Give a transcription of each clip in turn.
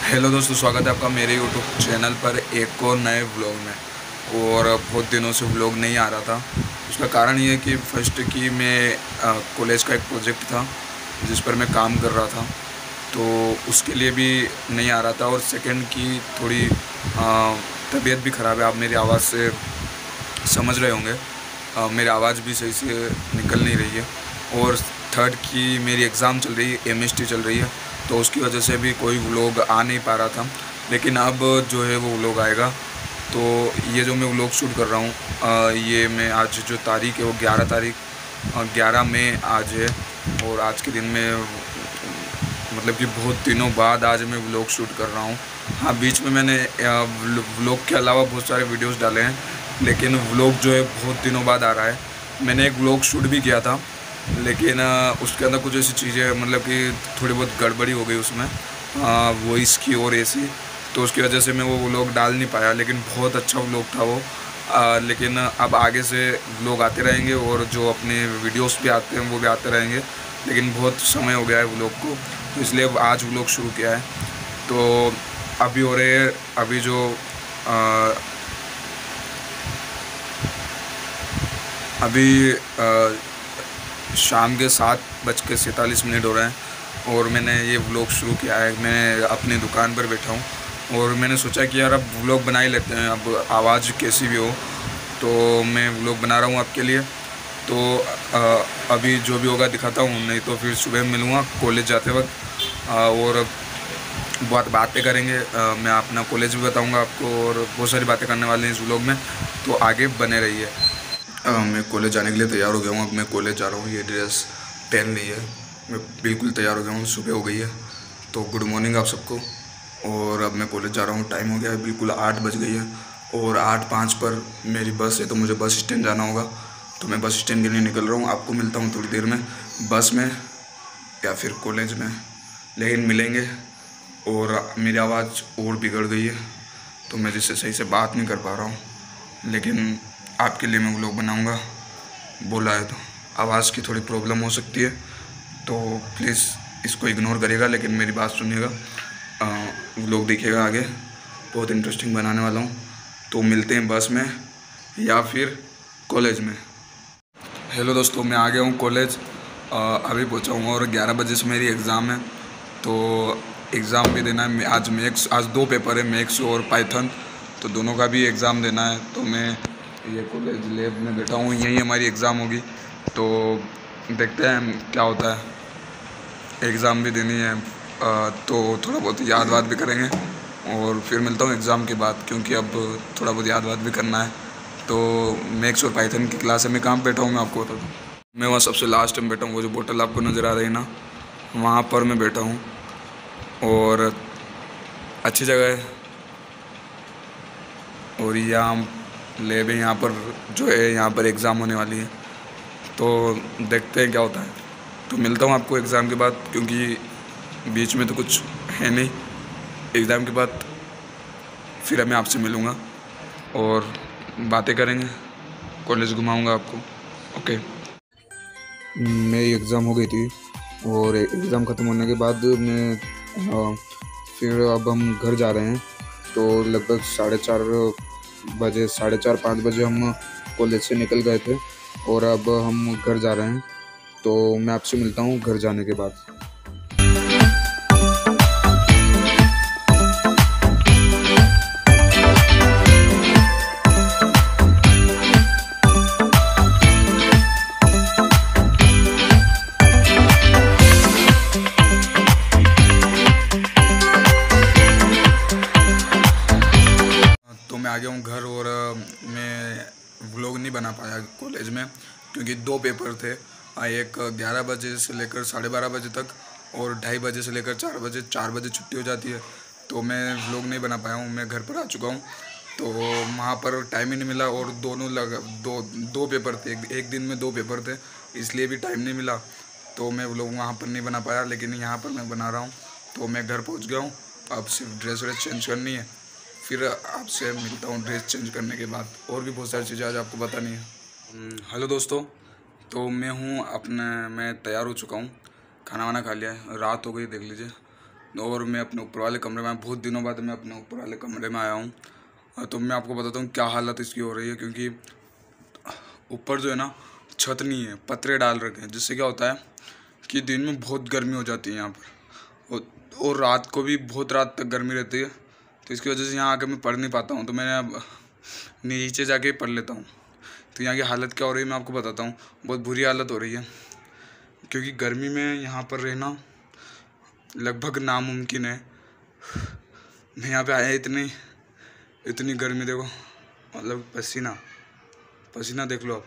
Hello दोस्तों, स्वागत है आपका मेरे यूट्यूब चैनल पर एक और नए व्लॉग में। और बहुत दिनों से व्लॉग नहीं आ रहा था। उसका कारण ये है कि फर्स्ट कि मैं कॉलेज का एक प्रोजेक्ट था जिस पर मैं काम कर रहा था, तो उसके लिए भी नहीं आ रहा था। और सेकंड की थोड़ी तबीयत भी ख़राब है, आप मेरी आवाज़ से समझ रहे होंगे। मेरी आवाज़ भी सही से निकल नहीं रही है। और थर्ड की मेरी एग्ज़ाम चल रही है, केमिस्ट्री चल रही है, तो उसकी वजह से भी कोई व्लॉग आ नहीं पा रहा था। लेकिन अब जो है वो व्लॉग आएगा। तो ये जो मैं व्लॉग शूट कर रहा हूँ, ये मैं आज जो तारीख है वो 11 मई आज है। और आज के दिन में मतलब कि बहुत दिनों बाद आज मैं व्लॉग शूट कर रहा हूँ। हाँ, बीच में मैंने व्लॉग के अलावा बहुत सारे वीडियोस डाले हैं, लेकिन व्लॉग जो है बहुत दिनों बाद आ रहा है। मैंने एक व्लॉग शूट भी किया था, लेकिन उसके अंदर कुछ ऐसी चीज़ें मतलब कि थोड़ी बहुत गड़बड़ी हो गई उसमें, वॉइस की और ऐसी, तो उसकी वजह से मैं वो व्लॉग डाल नहीं पाया। लेकिन बहुत अच्छा व्लॉग था वो। लेकिन अब आगे से व्लॉग आते रहेंगे और जो अपने वीडियोस भी आते हैं वो भी आते रहेंगे। लेकिन बहुत समय हो गया है व्लॉग को, तो इसलिए अब आज व्लॉग शुरू किया है। तो अभी हो रहे हैं अभी जो अभी शाम के 7:47 हो रहे हैं और मैंने ये व्लॉग शुरू किया है। मैं अपनी दुकान पर बैठा हूँ और मैंने सोचा कि यार अब व्लॉग बना ही लेते हैं, अब आवाज़ कैसी भी हो। तो मैं व्लॉग बना रहा हूँ आपके लिए। तो अभी जो भी होगा दिखाता हूँ, नहीं तो फिर सुबह मिलूँगा कॉलेज जाते वक्त और बहुत बातें करेंगे। मैं अपना कॉलेज भी बताऊँगा आपको और बहुत सारी बातें करने वाले हैं इस व्लॉग में, तो आगे बने रहिए। मैं कॉलेज जाने के लिए तैयार हो गया हूँ। अब मैं कॉलेज जा रहा हूँ, ये ड्रेस पहन ली है, मैं बिल्कुल तैयार हो गया हूँ। सुबह हो गई है, तो गुड मॉर्निंग आप सबको। और अब मैं कॉलेज जा रहा हूँ, टाइम हो गया है, बिल्कुल 8 बज गई है और 8:05 पर मेरी बस है, तो मुझे बस स्टैंड जाना होगा। तो मैं बस स्टैंड के लिए निकल रहा हूँ। आपको मिलता हूँ थोड़ी देर में बस में या फिर कॉलेज में, लेकिन मिलेंगे। और मेरी आवाज़ और बिगड़ गई है, तो मैं जिससे सही से बात नहीं कर पा रहा हूँ, लेकिन आपके लिए मैं व्लॉग बनाऊंगा। बोला है तो आवाज़ की थोड़ी प्रॉब्लम हो सकती है, तो प्लीज़ इसको इग्नोर करिएगा, लेकिन मेरी बात सुनिएगा। व्लॉग देखिएगा, आगे बहुत इंटरेस्टिंग बनाने वाला हूँ। तो मिलते हैं बस में या फिर कॉलेज में। हेलो दोस्तों, मैं आ गया हूँ कॉलेज, अभी पहुँचा हूँ और 11 बजे से मेरी एग्ज़ाम है। तो एग्ज़ाम भी देना है। आज 2 पेपर है, मैथ्स और पाइथन, तो दोनों का भी एग्ज़ाम देना है। तो मैं ये कॉलेज लैब में बैठा हूँ, यहीं हमारी एग्ज़ाम होगी, तो देखते हैं क्या होता है। एग्ज़ाम भी देनी है, तो थोड़ा बहुत याद वाद भी करेंगे और फिर मिलता हूँ एग्ज़ाम के बाद, क्योंकि अब थोड़ा बहुत याद वाद भी करना है। तो मैथ्स और पाइथन की क्लास है। मैं कहाँ बैठा हूँ मैं आपको बताता हूँ। मैं वहाँ सबसे लास्ट में बैठा हूँ, वो जो बोतल आपको नज़र आ रही है ना, वहाँ पर मैं बैठा हूँ। और अच्छी जगह है और यहाँ लैब है, यहाँ पर जो है यहाँ पर एग्ज़ाम होने वाली है, तो देखते हैं क्या होता है। तो मिलता हूँ आपको एग्ज़ाम के बाद, क्योंकि बीच में तो कुछ है नहीं। एग्ज़ाम के बाद फिर मैं आपसे मिलूँगा और बातें करेंगे, कॉलेज घुमाऊँगा आपको। ओके। मेरी एग्ज़ाम हो गई थी और एग्ज़ाम ख़त्म होने के बाद फिर अब हम घर जा रहे हैं। तो लगभग 4:30 5 बजे हम कॉलेज से निकल गए थे और अब हम घर जा रहे हैं। तो मैं आपसे मिलता हूँ घर जाने के बाद। तो मैं आ गया हूँ घर और मैं व्लॉग नहीं बना पाया कॉलेज में, क्योंकि 2 पेपर थे। एक 11 बजे से लेकर 12:30 बजे तक और 2:30 बजे से लेकर 4 बजे। 4 बजे छुट्टी हो जाती है, तो मैं व्लॉग नहीं बना पाया हूँ। मैं घर पर आ चुका हूँ, तो वहाँ पर टाइम ही नहीं मिला। और दो पेपर थे, एक दिन में 2 पेपर थे, इसलिए भी टाइम नहीं मिला। तो मैं व्लॉग वहाँ पर नहीं बना पाया, लेकिन यहाँ पर मैं बना रहा हूँ। तो मैं घर पहुँच गया हूँ, अब सिर्फ ड्रेस व्रेस चेंज करनी है, फिर आपसे मिलता हूँ ड्रेस चेंज करने के बाद। और भी बहुत सारी चीज़ें आज आपको बतानी है। हेलो दोस्तों, तो मैं तैयार हो चुका हूँ, खाना वाना खा लिया है, रात हो गई देख लीजिए, और मैं अपने ऊपर वाले कमरे में, बहुत दिनों बाद मैं अपने ऊपर वाले कमरे में आया हूँ। तो मैं आपको बताता हूँ क्या हालत इसकी हो रही है, क्योंकि ऊपर जो है ना छत नहीं है, पतरे डाल रखे हैं, जिससे क्या होता है कि दिन में बहुत गर्मी हो जाती है यहाँ पर, और रात को भी बहुत रात तक गर्मी रहती है। तो इसकी वजह से यहाँ आकर मैं पढ़ नहीं पाता हूँ, तो मैंने अब नीचे जाके पढ़ लेता हूँ। तो यहाँ की हालत क्या हो रही है मैं आपको बताता हूँ। बहुत बुरी हालत हो रही है, क्योंकि गर्मी में यहाँ पर रहना लगभग नामुमकिन है। मैं यहाँ पे आया इतनी गर्मी देखो, मतलब पसीना देख लो आप,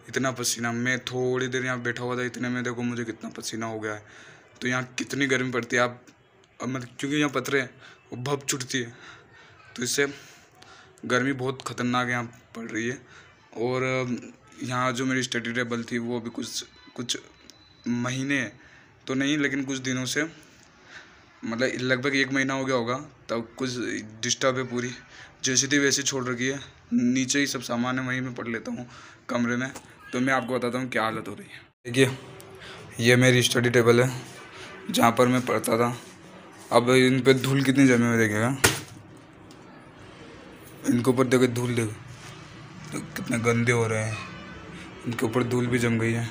इतना पसीना। मैं थोड़ी देर यहाँ बैठा हुआ था, इतने में देखो मुझे कितना पसीना हो गया है। तो यहाँ कितनी गर्मी पड़ती है आप मतलब, क्योंकि यहाँ पतरे वो भप छुटती है, तो इससे गर्मी बहुत ख़तरनाक यहाँ पड़ रही है। और यहाँ जो मेरी स्टडी टेबल थी वो अभी कुछ महीने तो नहीं, लेकिन कुछ दिनों से, मतलब लगभग 1 महीना हो गया होगा, तब कुछ डिस्टर्ब है पूरी। जैसी थी वैसी छोड़ रखी है, नीचे ही सब सामान है, वहीं में पढ़ लेता हूँ कमरे में। तो मैं आपको बताता हूँ क्या हालत हो रही है। देखिए ये मेरी स्टडी टेबल है जहाँ पर मैं पढ़ता था। अब इन पे धूल कितनी जमी हुई देखिएगा, इनके ऊपर देखो धूल, देखो तो कितने गंदे हो रहे हैं, इनके ऊपर धूल भी जम गई है।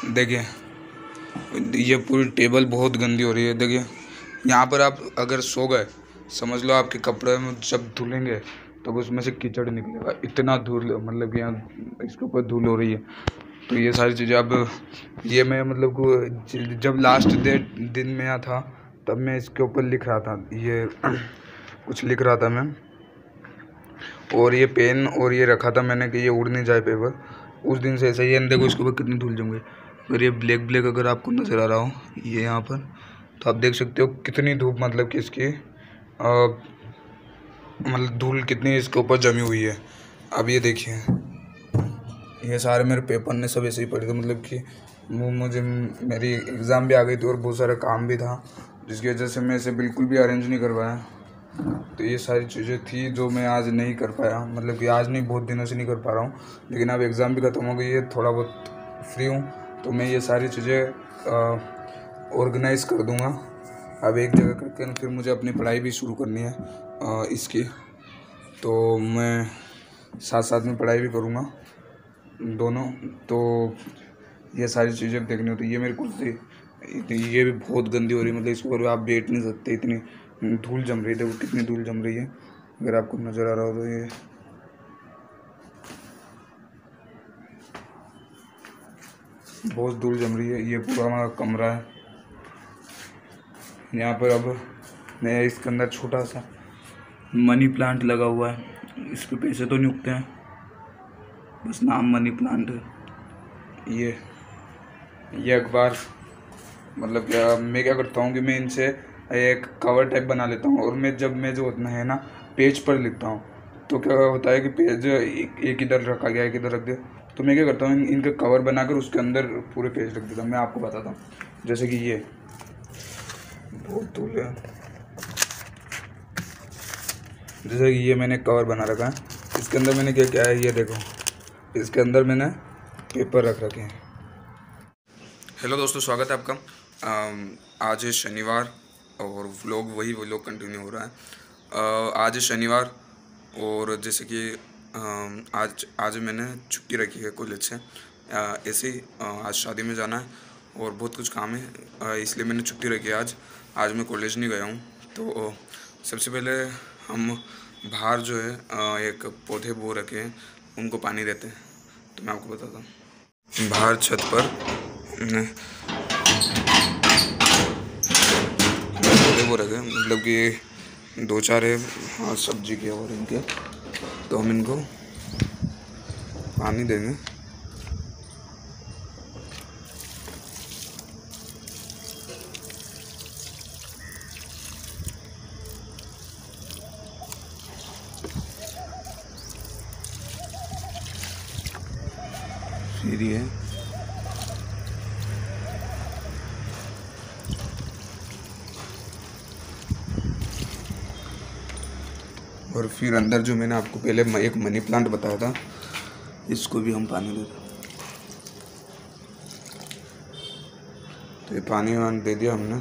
देखिए ये पूरी टेबल बहुत गंदी हो रही है। देखिए यहाँ पर आप अगर सो गए, समझ लो आपके कपड़े में जब धुलेंगे तो उसमें से कीचड़ निकलेगा, इतना धूल, मतलब कि यहाँ इसके ऊपर धूल हो रही है। तो ये सारी चीज़ें अब ये मैं मतलब जब लास्ट दिन में यहाँ था तब मैं इसके ऊपर लिख रहा था, ये कुछ लिख रहा था मैं, और ये पेन और ये रखा था मैंने कि ये उड़ नहीं जाए पेपर। उस दिन से ऐसा ही है, देखो इसके ऊपर कितनी धूल जम गई। अगर ये ब्लैक अगर आपको नज़र आ रहा हो ये यहाँ पर, तो आप देख सकते हो कितनी धूप, मतलब कि इसकी मतलब धूल कितनी इसके ऊपर जमी हुई है। अब ये देखिए ये सारे मेरे पेपर ने सब ऐसे ही पड़े थे, मतलब कि मुझे मेरी एग्ज़ाम भी आ गई थी और बहुत सारा काम भी था, जिसकी वजह से मैं इसे बिल्कुल भी अरेंज नहीं कर पाया। तो ये सारी चीज़ें थी जो मैं आज नहीं कर पाया, मतलब कि आज नहीं, बहुत दिनों से नहीं कर पा रहा हूँ। लेकिन अब एग्ज़ाम भी ख़त्म हो गई है, थोड़ा बहुत फ्री हूँ, तो मैं ये सारी चीज़ें ऑर्गेनाइज़ कर दूँगा अब एक जगह करके। फिर मुझे अपनी पढ़ाई भी शुरू करनी है इसकी, तो मैं साथ साथ में पढ़ाई भी करूँगा दोनों। तो ये सारी चीज़ें देखनी होती है। ये मेरी कुर्सी, ये भी बहुत गंदी हो रही है, मतलब इसके ऊपर आप बैठ नहीं सकते, इतनी धूल जम रही है। देखो कितनी धूल जम रही है, अगर आपको नज़र आ रहा हो तो ये बहुत धूल जम रही है। ये पूरा हमारा कमरा है, यहाँ पर अब मैं इसके अंदर छोटा सा मनी प्लांट लगा हुआ है, इस पर पैसे तो नहीं उगते हैं, बस नाम मनी प्लांट है। ये अखबार, मतलब क्या मैं क्या करता हूँ कि मैं इनसे एक कवर टाइप बना लेता हूँ, और मैं जब मैं जो होता है ना पेज पर लिखता हूँ, तो क्या होता है कि पेज एक इधर रखा गया, एक इधर रख दिया, तो मैं क्या करता हूँ इनके कवर बनाकर उसके अंदर पूरे पेज रख देता हूँ। मैं आपको बताता हूँ, जैसे कि ये बहुत धूल है, जैसे कि ये मैंने कवर बना रखा है, इसके अंदर मैंने क्या है, ये देखो इसके अंदर मैंने पेपर रख रखे हैं। हेलो दोस्तों, स्वागत है आपका। आज है शनिवार और वही व्लॉग कंटिन्यू हो रहा है। आज है शनिवार और जैसे कि आज मैंने छुट्टी रखी है कॉलेज से, ऐसे ही आज शादी में जाना है और बहुत कुछ काम है, इसलिए मैंने छुट्टी रखी है आज मैं कॉलेज नहीं गया हूँ। तो सबसे पहले हम बाहर जो है एक पौधे बो रखे हैं, उनको पानी देते हैं। तो मैं आपको बताता हूँ, बाहर छत पर पौधे बो रखे हैं, मतलब कि 2-4 है, हाँ सब्जी के और इनके, तो हम इनको पानी देंगे। सीढ़ी है, और फिर अंदर जो मैंने आपको पहले एक मनी प्लांट बताया था, इसको भी हम पानी देते। तो ये पानी वानी दे दिया हमने,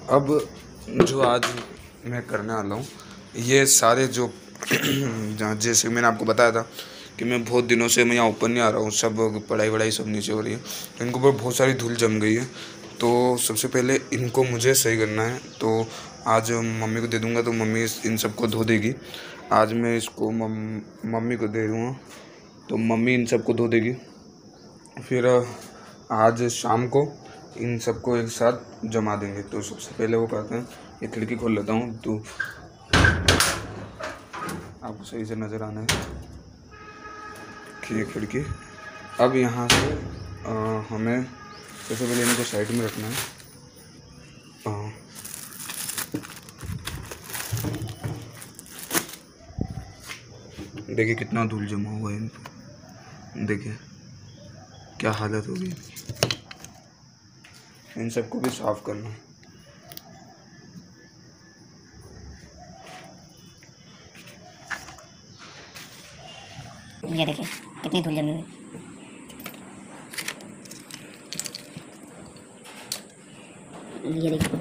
अब जो आज मैं करने वाला हूँ, ये सारे जो जैसे मैंने आपको बताया था कि मैं बहुत दिनों से मैं यहाँ ऊपर नहीं आ रहा हूँ, सब पढ़ाई वढ़ाई सब नीचे हो रही है, तो इनके ऊपर बहुत सारी धूल जम गई है। तो सबसे पहले इनको मुझे सही करना है। तो आज मम्मी को दे दूँगा, तो मम्मी इन सबको धो देगी। आज मैं इसको मम्मी को दे दूँगा, तो मम्मी इन सबको धो देगी। फिर आज शाम को इन सबको एक साथ जमा देंगे। तो सबसे पहले वो करते हैं, ये खिड़की खोल लेता हूँ तो आपको सही से नज़र आना है कि ये खिड़की। अब यहाँ से हमें सबसे पहले इनको साइड में रखना है। देखिए कितना धूल जमा हुआ है इन पे, देखिए क्या हालत हो गई। इन सबको भी साफ करना है। ये देखिए कितनी धूल जमी हुई। ये देखिए,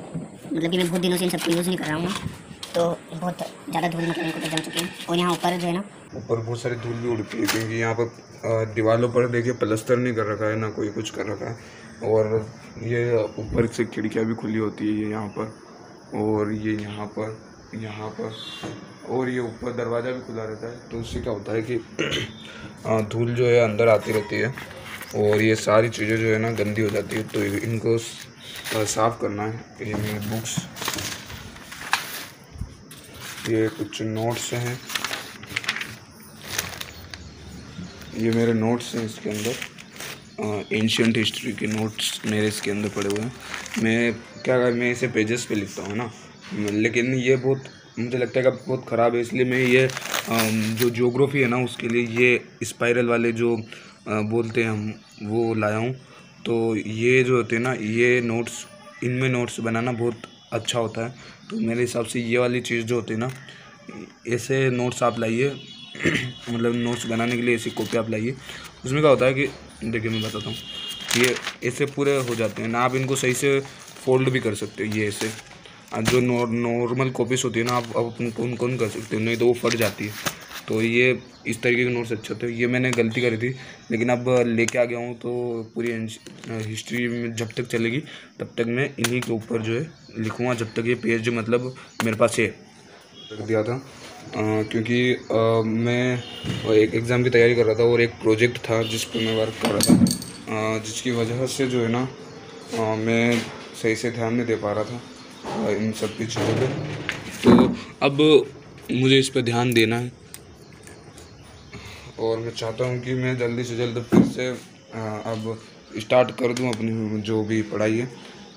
मतलब कि मैं बहुत दिनों से इन सबको यूज़ नहीं कर रहा हूँ ना, तो बहुत ज़्यादा धूल मतलब इनको जम चुकी है। और यहाँ ऊपर जो है ना, ऊपर बहुत सारी धूल भी उड़ती है, क्योंकि यहाँ पर दीवारों पर देखिए प्लास्टर नहीं कर रखा है, ना कोई कुछ कर रखा है। और ये ऊपर से खिड़कियाँ भी खुली होती है, ये यहाँ पर, और ये यहाँ पर, और ये ऊपर दरवाज़ा भी खुला रहता है। तो उससे क्या होता है कि धूल जो है अंदर आती रहती है, और ये सारी चीज़ें जो है ना गंदी हो जाती है। तो इनको साफ़ करना है। ये मेरी बुक्स, ये कुछ नोट्स हैं, ये मेरे नोट्स हैं। इसके अंदर एंशियंट हिस्ट्री के नोट्स मेरे इसके अंदर पड़े हुए हैं। मैं इसे पेजेस पे लिखता हूँ ना, लेकिन ये बहुत मुझे लगता है कि बहुत ख़राब है, इसलिए मैं ये जो ज्योग्राफी है ना उसके लिए ये स्पाइरल वाले जो बोलते हैं हम, वो लाया हूँ। तो ये जो होते हैं ना, ये नोट्स, इनमें नोट्स बनाना बहुत अच्छा होता है। तो मेरे हिसाब से ये वाली चीज़ जो होती है ना, ऐसे नोट्स आप लाइए मतलब नोट्स बनाने के लिए ऐसी कॉपी आप लाइए। उसमें क्या होता है कि देखिए मैं बताता हूँ, ये ऐसे पूरे हो जाते हैं ना, आप इनको सही से फोल्ड भी कर सकते हो। ये ऐसे जो नॉर्मल कॉपीज़ होती है ना, आप उनको कर सकते हो, नहीं तो वो फट जाती है। तो ये इस तरीके के नोट्स अच्छे होते हैं। ये मैंने गलती करी थी, लेकिन अब लेके आ गया हूँ, तो पूरी हिस्ट्री में जब तक चलेगी तब तक मैं इन्हीं के ऊपर जो है लिखूँगा, जब तक ये पेज मतलब मेरे पास है। रख दिया था क्योंकि मैं एक एग्ज़ाम की तैयारी कर रहा था, और एक प्रोजेक्ट था जिस पर मैं वर्क कर रहा था, जिसकी वजह से जो है ना मैं सही से ध्यान नहीं दे पा रहा था इन सब की चीज़ों पे। तो अब मुझे इस पर ध्यान देना है, और मैं चाहता हूँ कि मैं जल्दी से जल्द फिर से अब स्टार्ट कर दूँ अपनी जो भी पढ़ाई है।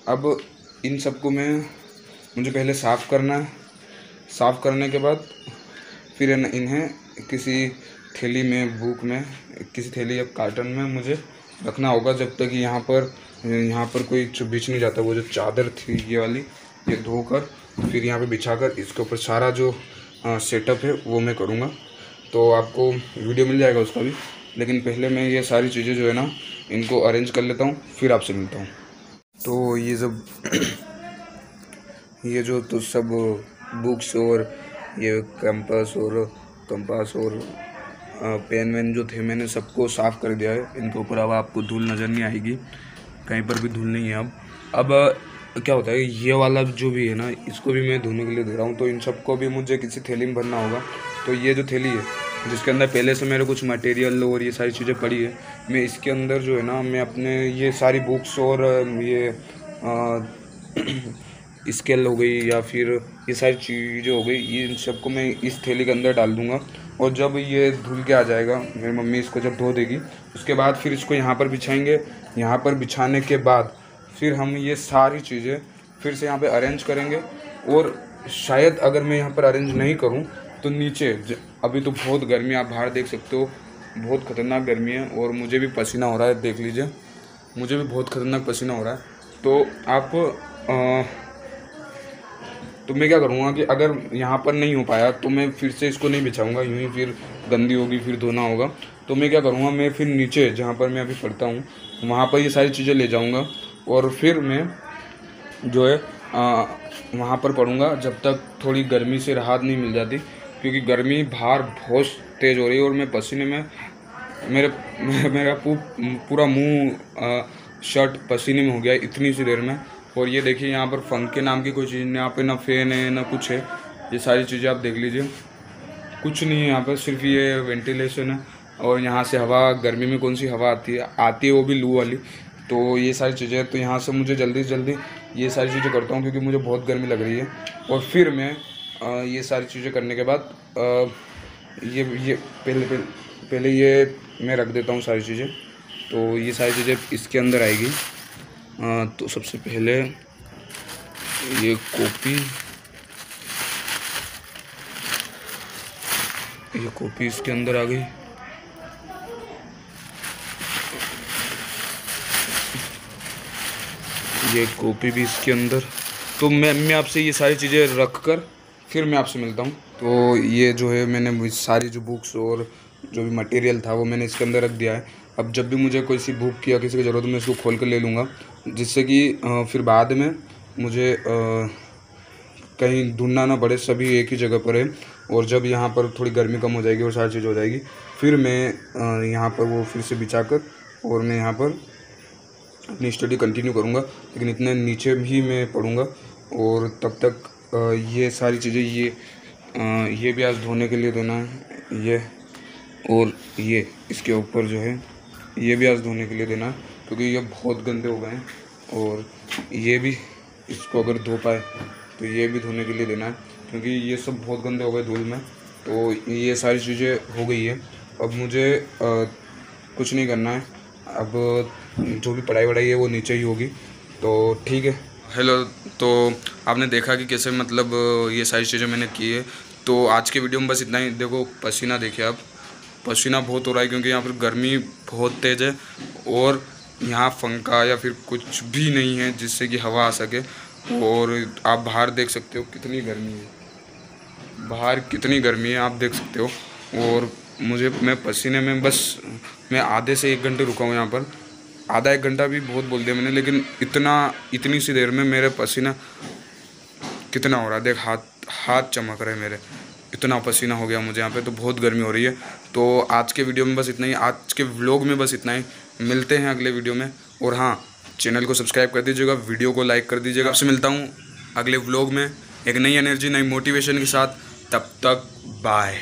अब इन सबको मुझे पहले साफ़ करना है। साफ़ करने के बाद फिर इन्हें किसी थैली में, बुक में, किसी थैली या कार्टन में मुझे रखना होगा, जब तक यहाँ पर कोई बिछ नहीं जाता। वो जो चादर थी ये वाली, ये धोकर फिर यहाँ पे बिछाकर इसके ऊपर सारा जो सेटअप है वो मैं करूँगा। तो आपको वीडियो मिल जाएगा उसका भी, लेकिन पहले मैं ये सारी चीज़ें जो है ना इनको अरेंज कर लेता हूँ, फिर आपसे मिलता हूँ। तो ये सब ये जो तो सब बुक्स और ये कंपास और पेन वैन जो थे, मैंने सबको साफ़ कर दिया है। इनके ऊपर अब आपको धूल नज़र नहीं आएगी, कहीं पर भी धूल नहीं है। अब क्या होता है, ये वाला जो भी है ना, इसको भी मैं धोने के लिए दे रहा हूँ। तो इन सबको भी मुझे किसी थैली में भरना होगा। तो ये जो थैली है, जिसके अंदर पहले से मेरे कुछ मटेरियल और ये सारी चीज़ें पड़ी है, मैं इसके अंदर जो है ना मैं अपने ये सारी बुक्स और ये स्केल हो गई या फिर ये सारी चीज़ें हो गई, ये इन सबको मैं इस थैली के अंदर डाल दूँगा। और जब ये धुल के आ जाएगा, मेरी मम्मी इसको जब धो देगी, उसके बाद फिर इसको यहाँ पर बिछाएंगे। यहाँ पर बिछाने के बाद फिर हम ये सारी चीज़ें फिर से यहाँ पे अरेंज करेंगे। और शायद अगर मैं यहाँ पर अरेंज नहीं करूँ तो नीचे अभी तो बहुत गर्मी, आप बाहर देख सकते हो, बहुत ख़तरनाक गर्मी है, और मुझे भी पसीना हो रहा है, देख लीजिए मुझे भी बहुत ख़तरनाक पसीना हो रहा है। तो मैं क्या करूँगा कि अगर यहाँ पर नहीं हो पाया तो मैं फिर से इसको नहीं बिछाऊँगा, यूँ ही फिर गंदी होगी, फिर धोना होगा। तो मैं क्या करूँगा, मैं फिर नीचे जहाँ पर मैं अभी पढ़ता हूँ वहाँ पर ये सारी चीज़ें ले जाऊँगा, और फिर मैं जो है वहाँ पर पढ़ूँगा जब तक थोड़ी गर्मी से राहत नहीं मिल जाती, क्योंकि गर्मी बाहर बहुत तेज़ हो रही है और मैं पसीने में मेरा पूरा मुंह शर्ट पसीने में हो गया इतनी सी देर में। और ये देखिए यहाँ पर पंखे नाम की कोई चीज़ नहीं, यहाँ पे ना फैन है ना कुछ है। ये सारी चीज़ें आप देख लीजिए, कुछ नहीं है यहाँ पर, सिर्फ ये वेंटिलेशन है। और यहाँ से हवा, गर्मी में कौन सी हवा आती है वो भी लू वाली। तो ये सारी चीज़ें, तो यहाँ से मुझे जल्दी से जल्दी ये सारी चीज़ें करता हूँ क्योंकि मुझे बहुत गर्मी लग रही है। और फिर मैं ये सारी चीज़ें करने के बाद ये पहले ये मैं रख देता हूँ सारी चीज़ें। तो ये सारी चीज़ें इसके अंदर आएगी। तो सबसे पहले ये कॉपी इसके अंदर आ गई। ये कॉपी भी इसके अंदर। तो मैं आपसे ये सारी चीज़ें रख कर फिर मैं आपसे मिलता हूँ। तो ये जो है मैंने सारी जो बुक्स और जो भी मटेरियल था वो मैंने इसके अंदर रख दिया है। अब जब भी मुझे कोई सी बुक की या किसी की ज़रूरत मैं इसको खोल कर ले लूँगा, जिससे कि फिर बाद में मुझे कहीं ढूंढना ना पड़े, सभी एक ही जगह पर है। और जब यहाँ पर थोड़ी गर्मी कम हो जाएगी और सारी चीज़ हो जाएगी, फिर मैं यहाँ पर वो फिर से बिछा कर और मैं यहाँ पर अपनी स्टडी कंटिन्यू करूँगा। लेकिन इतने नीचे भी मैं पढ़ूँगा। और तब तक ये सारी चीज़ें ये भी आज धोने के लिए देना है, ये और ये इसके ऊपर जो है ये भी आज धोने के लिए देना है, क्योंकि ये बहुत गंदे हो गए हैं। और ये भी, इसको अगर धो पाए तो ये भी धोने के लिए देना है, क्योंकि ये सब बहुत गंदे हो गए धूल में। तो ये सारी चीज़ें हो गई है। अब मुझे कुछ नहीं करना है, अब जो भी पढ़ाई वढ़ाई है वो नीचे ही होगी। तो ठीक है। हेलो, तो आपने देखा कि कैसे मतलब ये सारी चीज़ें मैंने की है। तो आज के वीडियो में बस इतना ही। देखो पसीना देखिए आप, पसीना बहुत हो रहा है क्योंकि यहाँ पर गर्मी बहुत तेज़ है और यहाँ पंखा या फिर कुछ भी नहीं है जिससे कि हवा आ सके। और आप बाहर देख सकते हो कितनी गर्मी है, बाहर कितनी गर्मी है आप देख सकते हो। और मैं पसीने में बस मैं आधे से 1 घंटे रुका हूँ यहाँ पर। आधा 1 घंटा भी बहुत बोल दिया मैंने, लेकिन इतनी सी देर में मेरे पसीना कितना हो रहा है, देख हाथ चमक रहे मेरे, इतना पसीना हो गया मुझे यहाँ पे। तो बहुत गर्मी हो रही है। तो आज के वीडियो में बस इतना ही, आज के व्लॉग में बस इतना ही। मिलते हैं अगले वीडियो में। और हाँ, चैनल को सब्सक्राइब कर दीजिएगा, वीडियो को लाइक कर दीजिएगा। आपसे मिलता हूँ अगले व्लॉग में एक नई एनर्जी, नई मोटिवेशन के साथ। तब तक बाय।